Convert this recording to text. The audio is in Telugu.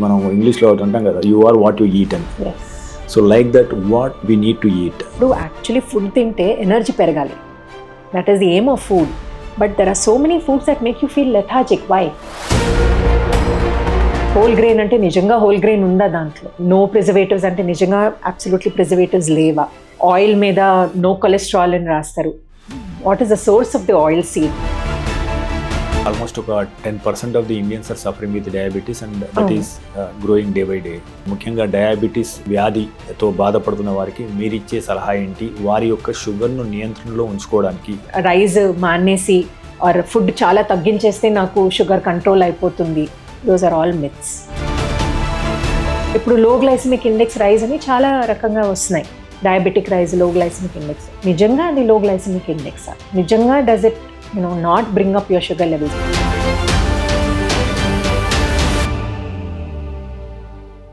మనం ఇంగ్లీష్లో ఒకటి అంటాం కదా, you are what you eat అని. So like that what we need to eat. ఇప్పుడు యాక్చువల్లీ ఫుడ్ తింటే ఎనర్జీ పెరగాలి, that is the aim of food. But there are so many foods that make you feel lethargic. Why? Whole grain అంటే నిజంగా హోల్ గ్రెయిన్ ఉందా దాంట్లో? నో ప్రిజర్వేటివ్స్ అంటే నిజంగా అబ్సల్యూట్లీ ప్రిజర్వేటివ్స్ లేవా? ఆయిల్ మీద నో కొలెస్ట్రాల్ అని రాస్తారు. What is the source of the oil seed? Almost ఒక 10% of the Indians are suffering with diabetes and that is growing day by day. ముఖ్యంగా డయాబెటీస్ వ్యాధితో బాధపడుతున్న వారికి మీరు ఇచ్చే సలహా ఏంటి, వారి యొక్క షుగర్ను నియంత్రణలో ఉంచుకోవడానికి? రైస్ మానేసి ఆర్ ఫుడ్ చాలా తగ్గించేస్తే నాకు షుగర్ కంట్రోల్ అయిపోతుంది. Those are all myths. ఇప్పుడు లో గ్లైసమిక్ ఇండెక్స్ రైస్ అని చాలా రకంగా వస్తున్నాయి. Diabetic rice, low glycemic index. నిజంగా అది లో గ్లైసమిక్ ఇండెక్స్? నిజంగా does it not bring up your sugar levels?